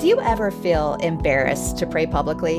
Do you ever feel embarrassed to pray publicly?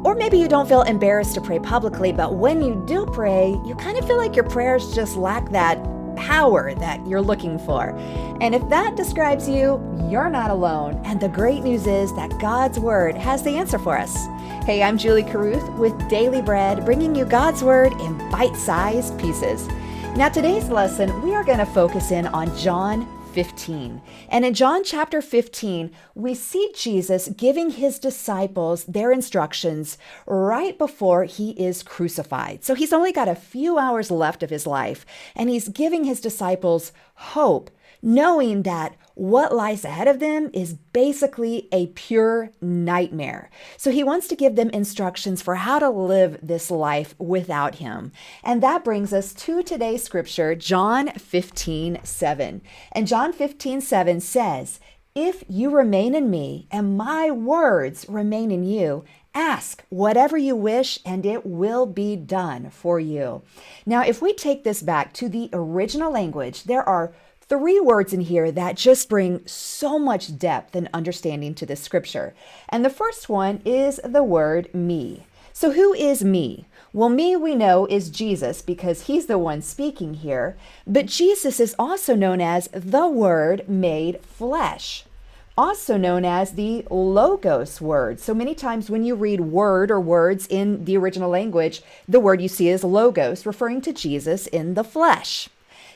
Or maybe you don't feel embarrassed to pray publicly, but when you do pray, you kind of feel like your prayers just lack that power that you're looking for. And if that describes you, you're not alone. And the great news is that God's Word has the answer for us. Hey, I'm Julie Carruth with Daily Bread, bringing you God's Word in bite-sized pieces. Now, today's lesson, we are going to focus in on John 15. And in John chapter 15, we see Jesus giving his disciples their instructions right before he is crucified. So he's only got a few hours left of his life, and he's giving his disciples hope, knowing that what lies ahead of them is basically a pure nightmare. So he wants to give them instructions for how to live this life without him. And that brings us to today's scripture, John 15:7. And John 15:7 says, "If you remain in me and my words remain in you, ask whatever you wish and it will be done for you." Now, if we take this back to the original language, there are three words in here that just bring so much depth and understanding to this scripture. And the first one is the word me. So who is me? Well, me, we know, is Jesus because he's the one speaking here. But Jesus is also known as the Word made flesh, also known as the Logos word. So many times when you read word or words in the original language, the word you see is Logos, referring to Jesus in the flesh.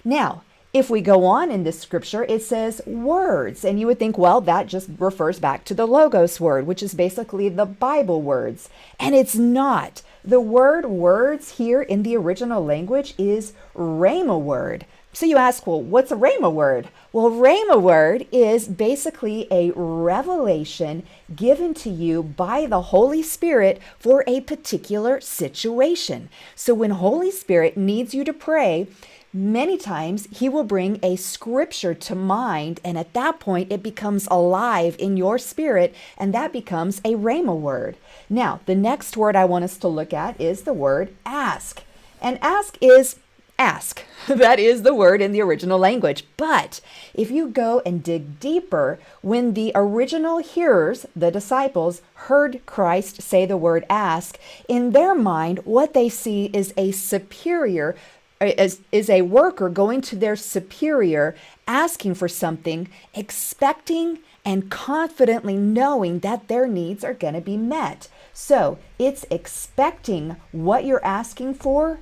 Now, if we go on in this scripture, it says words, and you would think, well, that just refers back to the Logos word, which is basically the Bible words. And it's not. The word words here in the original language is rhema word. So you ask, well, what's a rhema word? Well, rhema word is basically a revelation given to you by the Holy Spirit for a particular situation. So when Holy Spirit needs you to pray, many times he will bring a scripture to mind, and at that point it becomes alive in your spirit, and that becomes a rhema word. Now, the next word I want us to look at is the word ask. And ask is ask. That is the word in the original language. But if you go and dig deeper, when the original hearers, the disciples, heard Christ say the word ask, in their mind, what they see is a superior is a worker going to their superior, asking for something, expecting and confidently knowing that their needs are going to be met. So it's expecting what you're asking for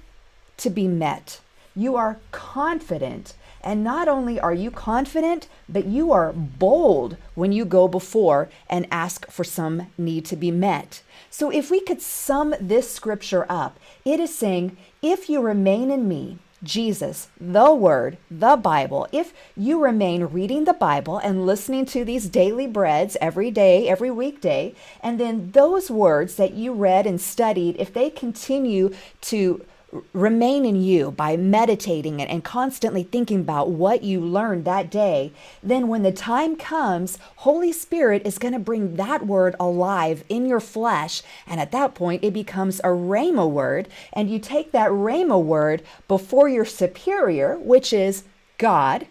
to be met. You are confident. And not only are you confident, but you are bold when you go before and ask for some need to be met. So if we could sum this scripture up, it is saying, if you remain in me, Jesus, the Word, the Bible, if you remain reading the Bible and listening to these daily breads every day, every weekday, and then those words that you read and studied, if they continue to remain in you by meditating and constantly thinking about what you learned that day, then when the time comes, Holy Spirit is going to bring that word alive in your flesh. And at that point, it becomes a rhema word. And you take that rhema word before your superior, which is God,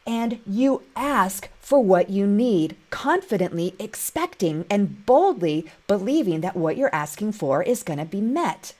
and you ask for what you need, confidently expecting and boldly believing that what you're asking for is going to be met.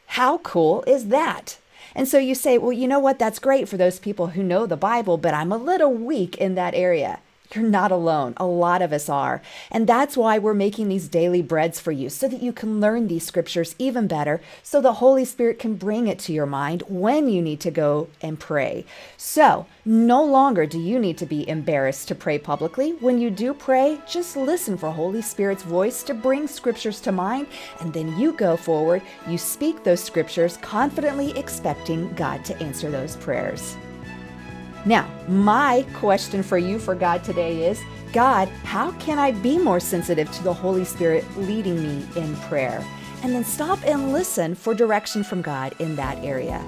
How cool is that? And so you say, well, you know what? That's great for those people who know the Bible, but I'm a little weak in that area. You're not alone. A lot of us are. And that's why we're making these daily breads for you, so that you can learn these scriptures even better, so the Holy Spirit can bring it to your mind when you need to go and pray. So no longer do you need to be embarrassed to pray publicly. When you do pray, just listen for Holy Spirit's voice to bring scriptures to mind, and then you go forward, you speak those scriptures, confidently expecting God to answer those prayers. Now, my question for you for God today is, God, how can I be more sensitive to the Holy Spirit leading me in prayer? And then stop and listen for direction from God in that area.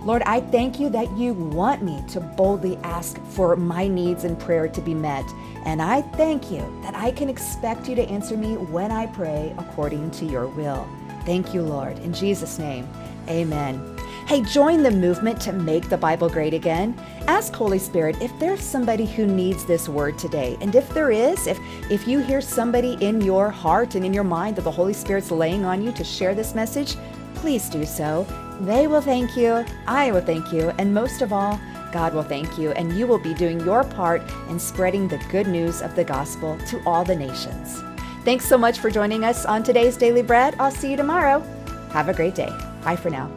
Lord, I thank you that you want me to boldly ask for my needs in prayer to be met. And I thank you that I can expect you to answer me when I pray according to your will. Thank you, Lord. In Jesus' name, amen. Hey, join the movement to make the Bible great again. Ask Holy Spirit if there's somebody who needs this word today. And if there is, if you hear somebody in your heart and in your mind that the Holy Spirit's laying on you to share this message, please do so. They will thank you, I will thank you, and most of all, God will thank you, and you will be doing your part in spreading the good news of the gospel to all the nations. Thanks so much for joining us on today's Daily Bread. I'll see you tomorrow. Have a great day. Bye for now.